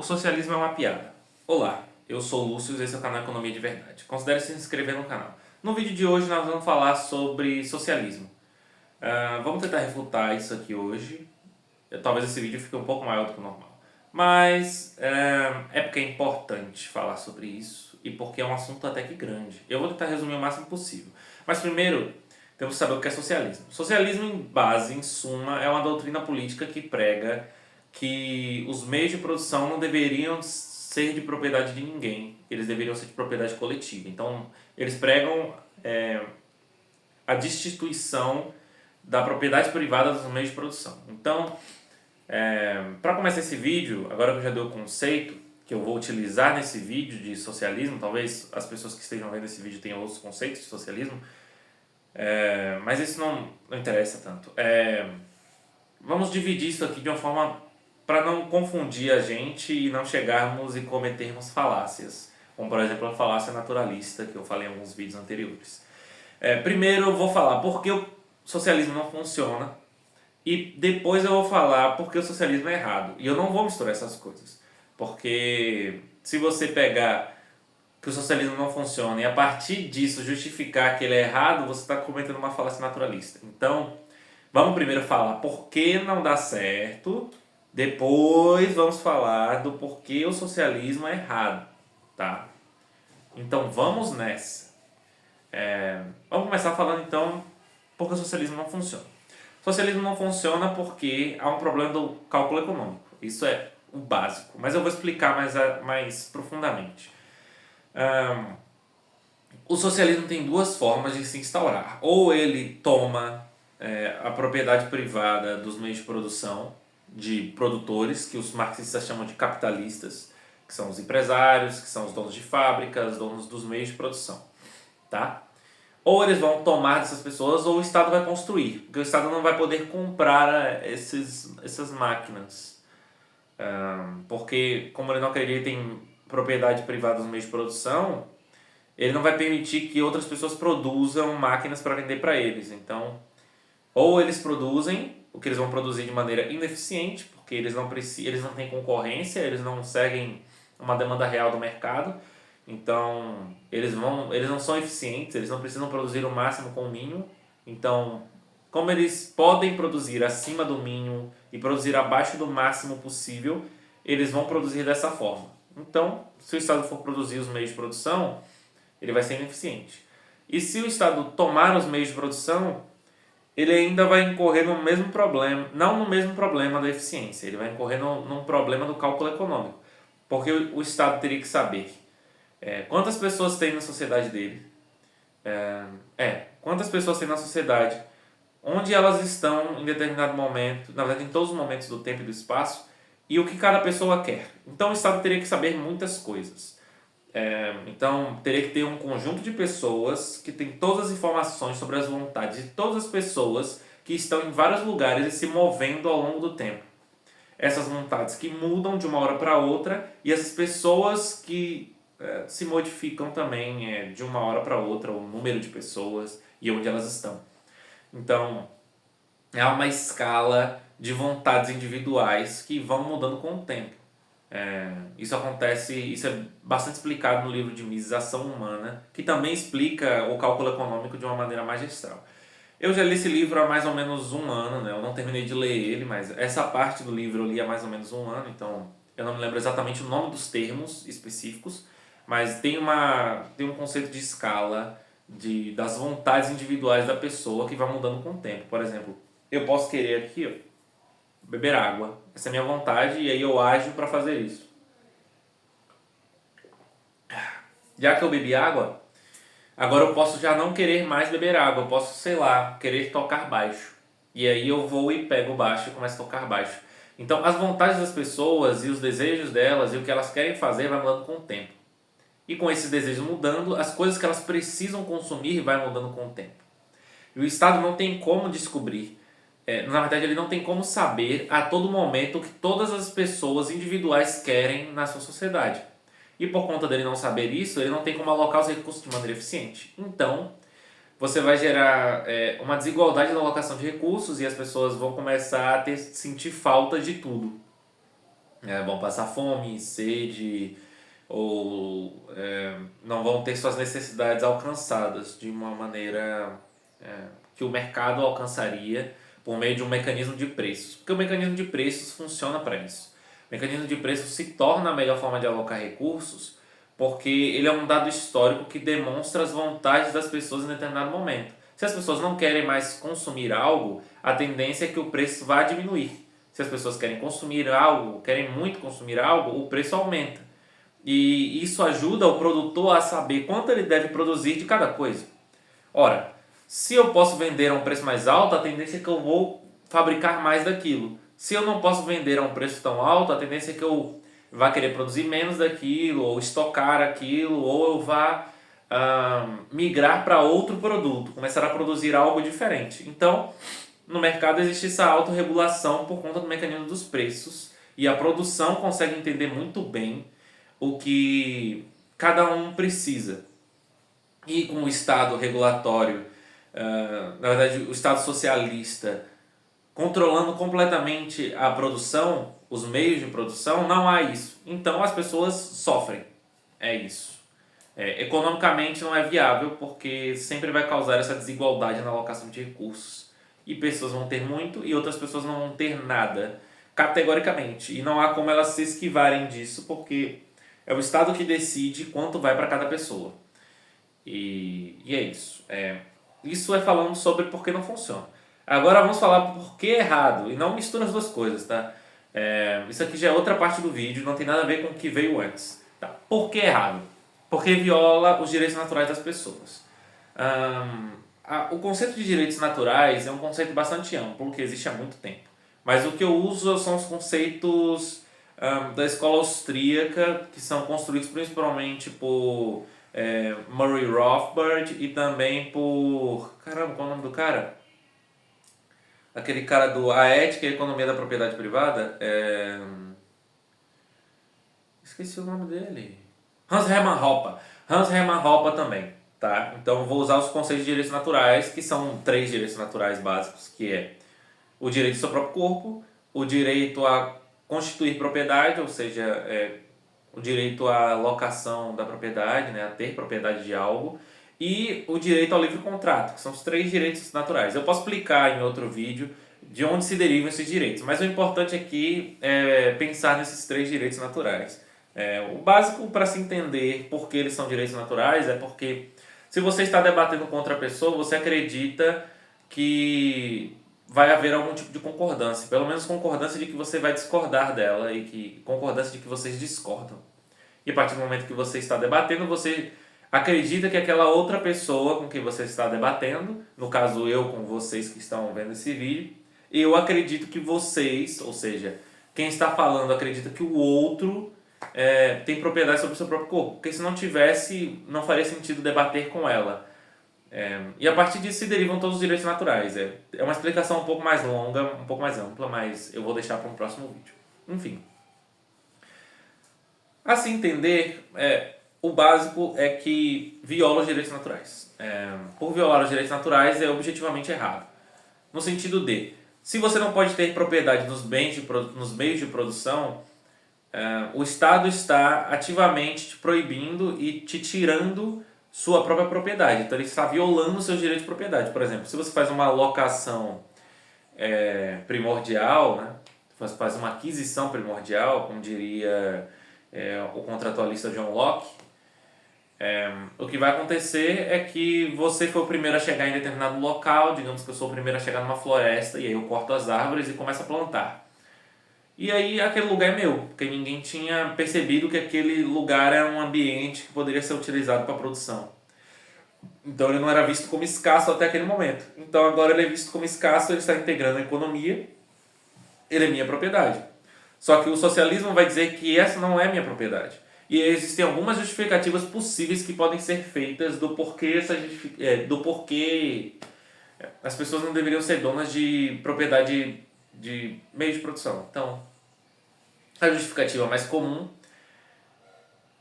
O socialismo é uma piada. Olá, eu sou o Lúcio e esse é o canal Economia de Verdade. Considere se inscrever no canal. No vídeo de hoje nós vamos falar sobre socialismo. Vamos tentar refutar isso aqui hoje. Talvez esse vídeo fique um pouco maior do que o normal. Mas é porque é importante falar sobre isso e porque é um assunto até que grande. Eu vou tentar resumir o máximo possível. Mas primeiro, temos que saber o que é socialismo. Socialismo, em base, em suma, é uma doutrina política que prega que os meios de produção não deveriam ser de propriedade de ninguém, eles deveriam ser de propriedade coletiva. Então, eles pregam a destituição da propriedade privada dos meios de produção. Então, para começar esse vídeo, agora que eu já dei o conceito que eu vou utilizar nesse vídeo de socialismo, talvez as pessoas que estejam vendo esse vídeo tenham outros conceitos de socialismo, mas isso não interessa tanto. Vamos dividir isso aqui de uma forma para não confundir a gente e não chegarmos e cometermos falácias, como por exemplo a falácia naturalista que eu falei em alguns vídeos anteriores. Primeiro eu vou falar por que o socialismo não funciona e depois eu vou falar por que o socialismo é errado. E eu não vou misturar essas coisas, porque se você pegar que o socialismo não funciona e a partir disso justificar que ele é errado, você está cometendo uma falácia naturalista. Então, vamos primeiro falar por que não dá certo, depois vamos falar do porquê o socialismo é errado, tá? Então vamos nessa. Vamos começar falando então por que o socialismo não funciona. O socialismo não funciona porque há um problema do cálculo econômico. Isso é o básico, mas eu vou explicar mais profundamente. O socialismo tem duas formas de se instaurar. Ou ele toma a propriedade privada dos meios de produção, de produtores, que os marxistas chamam de capitalistas, que são os empresários, que são os donos de fábricas, donos dos meios de produção. Tá? Ou eles vão tomar dessas pessoas, ou o Estado vai construir, porque o Estado não vai poder comprar essas máquinas. Porque, como ele não acredita em propriedade privada dos meios de produção, ele não vai permitir que outras pessoas produzam máquinas para vender para eles. Então, ou eles produzem o que eles vão produzir de maneira ineficiente, porque eles não têm concorrência, eles não seguem uma demanda real do mercado. Então, eles não são eficientes, eles não precisam produzir o máximo com o mínimo. Então, como eles podem produzir acima do mínimo e produzir abaixo do máximo possível, eles vão produzir dessa forma. Então, se o Estado for produzir os meios de produção, ele vai ser ineficiente. E se o Estado tomar os meios de produção, ele ainda vai incorrer no mesmo problema, não no mesmo problema da eficiência, ele vai incorrer num problema do cálculo econômico. Porque o Estado teria que saber quantas pessoas tem na sociedade dele, quantas pessoas tem na sociedade, onde elas estão em determinado momento, na verdade em todos os momentos do tempo e do espaço, e o que cada pessoa quer. Então o Estado teria que saber muitas coisas. Então teria que ter um conjunto de pessoas que tem todas as informações sobre as vontades de todas as pessoas que estão em vários lugares e se movendo ao longo do tempo. Essas vontades que mudam de uma hora para outra e essas pessoas que se modificam também de uma hora para outra, o número de pessoas e onde elas estão. Então há uma escala de vontades individuais que vão mudando com o tempo. Isso é bastante explicado no livro de Mises, Ação Humana, que também explica o cálculo econômico de uma maneira magistral. Eu já li esse livro há mais ou menos um ano, né? Eu não terminei de ler ele, mas essa parte do livro eu li há mais ou menos um ano, então eu não me lembro exatamente o nome dos termos específicos, mas tem um conceito de escala das vontades individuais da pessoa que vai mudando com o tempo. Por exemplo, eu posso querer aqui, ó, beber água. Essa é a minha vontade e aí eu ajo para fazer isso. Já que eu bebi água, agora eu posso já não querer mais beber água. Eu posso, sei lá, querer tocar baixo. E aí eu vou e pego o baixo e começo a tocar baixo. Então as vontades das pessoas e os desejos delas e o que elas querem fazer vai mudando com o tempo. E com esses desejos mudando, as coisas que elas precisam consumir vai mudando com o tempo. E o Estado não tem como descobrir, na verdade ele não tem como saber a todo momento o que todas as pessoas individuais querem na sua sociedade. E por conta dele não saber isso, ele não tem como alocar os recursos de maneira eficiente. Então, você vai gerar uma desigualdade na alocação de recursos e as pessoas vão começar a sentir falta de tudo. vão passar fome, sede, ou não vão ter suas necessidades alcançadas de uma maneira que o mercado alcançaria por meio de um mecanismo de preços. Porque o mecanismo de preços funciona para isso. O mecanismo de preços se torna a melhor forma de alocar recursos porque ele é um dado histórico que demonstra as vontades das pessoas em determinado momento. Se as pessoas não querem mais consumir algo, a tendência é que o preço vá diminuir. Se as pessoas querem consumir algo, querem muito consumir algo, o preço aumenta. E isso ajuda o produtor a saber quanto ele deve produzir de cada coisa. Ora, se eu posso vender a um preço mais alto, a tendência é que eu vou fabricar mais daquilo. Se eu não posso vender a um preço tão alto, a tendência é que eu vá querer produzir menos daquilo, ou estocar aquilo, ou eu vá migrar para outro produto, começar a produzir algo diferente. Então, no mercado existe essa autorregulação por conta do mecanismo dos preços, e a produção consegue entender muito bem o que cada um precisa. E com o Estado regulatório, na verdade o Estado socialista, controlando completamente a produção, os meios de produção, não há isso. Então as pessoas sofrem. É isso. Economicamente não é viável porque sempre vai causar essa desigualdade na alocação de recursos. E pessoas vão ter muito e outras pessoas não vão ter nada, categoricamente. E não há como elas se esquivarem disso porque é o Estado que decide quanto vai para cada pessoa. E é isso. Isso é falando sobre por que não funciona. Agora vamos falar por que é errado. E não mistura as duas coisas, tá? Isso aqui já é outra parte do vídeo, não tem nada a ver com o que veio antes. Tá? Por que é errado? Porque viola os direitos naturais das pessoas. O conceito de direitos naturais é um conceito bastante amplo, que existe há muito tempo. Mas o que eu uso são os conceitos da escola austríaca, que são construídos principalmente por Murray Rothbard e também por... Caramba, qual é o nome do cara? Aquele cara do A Ética e a Economia da Propriedade Privada. Esqueci o nome dele. Hans Hermann Hoppe. Hans Hermann Hoppe também. Tá? Então vou usar os conceitos de direitos naturais, que são 3 direitos naturais básicos, que é o direito do seu próprio corpo, o direito a constituir propriedade, ou seja, o direito à locação da propriedade, né, a ter propriedade de algo, e o direito ao livre contrato, que são os 3 direitos naturais. Eu posso explicar em outro vídeo de onde se derivam esses direitos, mas o importante aqui é pensar nesses 3 direitos naturais. O básico para se entender por que eles são direitos naturais é porque se você está debatendo com outra pessoa, você acredita que vai haver algum tipo de concordância, pelo menos concordância de que você vai discordar dela e que concordância de que vocês discordam. E a partir do momento que você está debatendo, você acredita que aquela outra pessoa com quem você está debatendo, no caso eu com vocês que estão vendo esse vídeo, eu acredito que vocês, ou seja, quem está falando acredita que o outro tem propriedade sobre o seu próprio corpo, porque se não tivesse, não faria sentido debater com ela. E a partir disso se derivam todos os direitos naturais. É uma explicação um pouco mais longa, um pouco mais ampla, mas eu vou deixar para um próximo vídeo. Enfim. A se entender, o básico é que viola os direitos naturais. Por violar os direitos naturais é objetivamente errado. No sentido de, se você não pode ter propriedade nos meios de produção, o Estado está ativamente te proibindo e te tirando sua própria propriedade. Então ele está violando seus direitos de propriedade. Por exemplo, se você faz uma locação primordial, né? Você faz uma aquisição primordial, como diria o contratualista John Locke, o que vai acontecer é que você foi o primeiro a chegar em determinado local, digamos que eu sou o primeiro a chegar numa floresta, e aí eu corto as árvores e começo a plantar. E aí aquele lugar é meu, porque ninguém tinha percebido que aquele lugar era um ambiente que poderia ser utilizado para produção. Então ele não era visto como escasso até aquele momento. Então agora ele é visto como escasso, ele está integrando a economia, ele é minha propriedade. Só que o socialismo vai dizer que essa não é minha propriedade. E existem algumas justificativas possíveis que podem ser feitas do porquê, as pessoas não deveriam ser donas de propriedade de meio de produção. Então, a justificativa mais comum,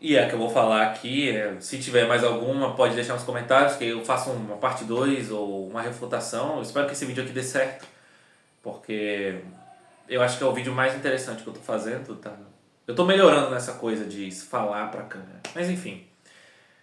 e é a que eu vou falar aqui, se tiver mais alguma, pode deixar nos comentários, que eu faço uma parte 2 ou uma refutação. Eu espero que esse vídeo aqui dê certo, porque Eu acho que é o vídeo mais interessante que eu tô fazendo, tá? Eu tô melhorando nessa coisa de falar pra câmera. Mas enfim.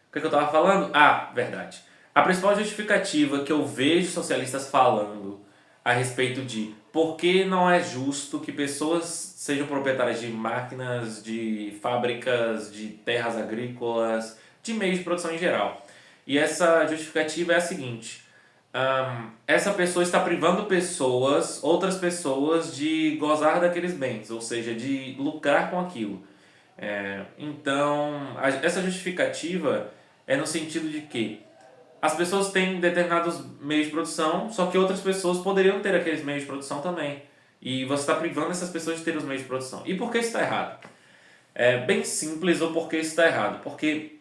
O que, que eu tava falando? Ah, verdade. A principal justificativa que eu vejo socialistas falando a respeito de por que não é justo que pessoas sejam proprietárias de máquinas, de fábricas, de terras agrícolas, de meios de produção em geral. E essa justificativa é a seguinte: essa pessoa está privando pessoas, outras pessoas, de gozar daqueles bens, ou seja, de lucrar com aquilo. Então, essa justificativa é no sentido de que as pessoas têm determinados meios de produção, só que outras pessoas poderiam ter aqueles meios de produção também. E você está privando essas pessoas de ter os meios de produção. E por que isso está errado? É bem simples o porquê isso está errado. Porque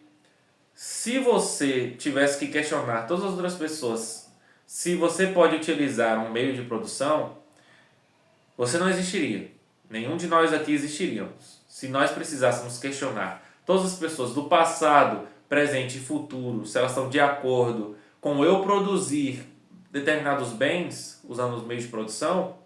se você tivesse que questionar todas as outras pessoas se você pode utilizar um meio de produção, você não existiria. Nenhum de nós aqui existiríamos. Se nós precisássemos questionar todas as pessoas do passado, presente e futuro, se elas estão de acordo com eu produzir determinados bens usando os meios de produção,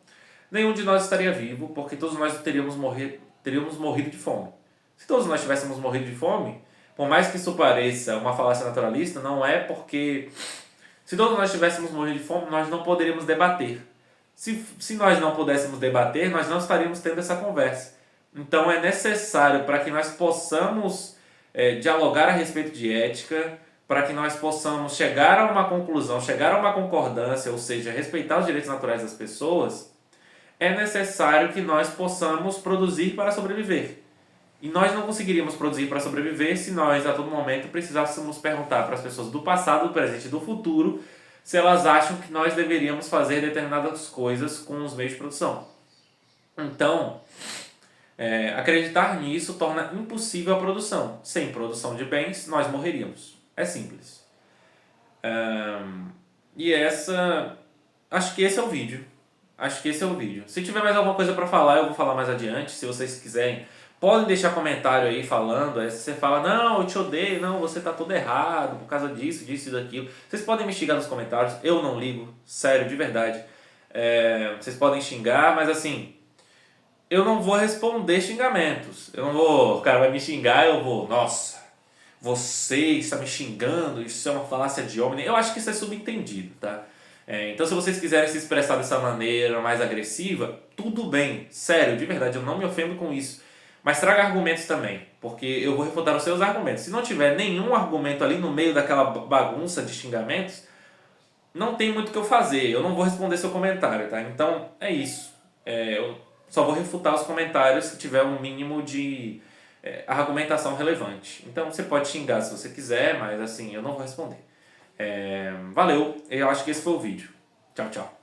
nenhum de nós estaria vivo, porque todos nós teríamos morrido de fome. Se todos nós tivéssemos morrido de fome, por mais que isso pareça uma falácia naturalista, não é porque se todos nós tivéssemos morrido de fome, nós não poderíamos debater. Se nós não pudéssemos debater, nós não estaríamos tendo essa conversa. Então é necessário para que nós possamos dialogar a respeito de ética, para que nós possamos chegar a uma conclusão, chegar a uma concordância, ou seja, respeitar os direitos naturais das pessoas, é necessário que nós possamos produzir para sobreviver. E nós não conseguiríamos produzir para sobreviver se nós, a todo momento, precisássemos perguntar para as pessoas do passado, do presente e do futuro se elas acham que nós deveríamos fazer determinadas coisas com os meios de produção. Então, acreditar nisso torna impossível a produção. Sem produção de bens, nós morreríamos. É simples. Acho que esse é o vídeo. Se tiver mais alguma coisa para falar, eu vou falar mais adiante. Se vocês quiserem, podem deixar comentário aí falando. Aí você fala, não, eu te odeio, não, você tá todo errado por causa disso, disso e daquilo. Vocês podem me xingar nos comentários, eu não ligo, sério, de verdade. Vocês podem xingar, mas assim, eu não vou responder xingamentos. Eu não vou, o cara vai me xingar, eu vou, nossa, você está me xingando, isso é uma falácia de homem. Eu acho que isso é subentendido, tá? Então, se vocês quiserem se expressar dessa maneira mais agressiva, tudo bem, sério, de verdade, eu não me ofendo com isso. Mas traga argumentos também, porque eu vou refutar os seus argumentos. Se não tiver nenhum argumento ali no meio daquela bagunça de xingamentos, não tem muito o que eu fazer, eu não vou responder seu comentário, tá? Então, é isso. Eu só vou refutar os comentários se tiver um mínimo de argumentação relevante. Então, você pode xingar se você quiser, mas assim, eu não vou responder. Valeu, eu acho que esse foi o vídeo. Tchau, tchau.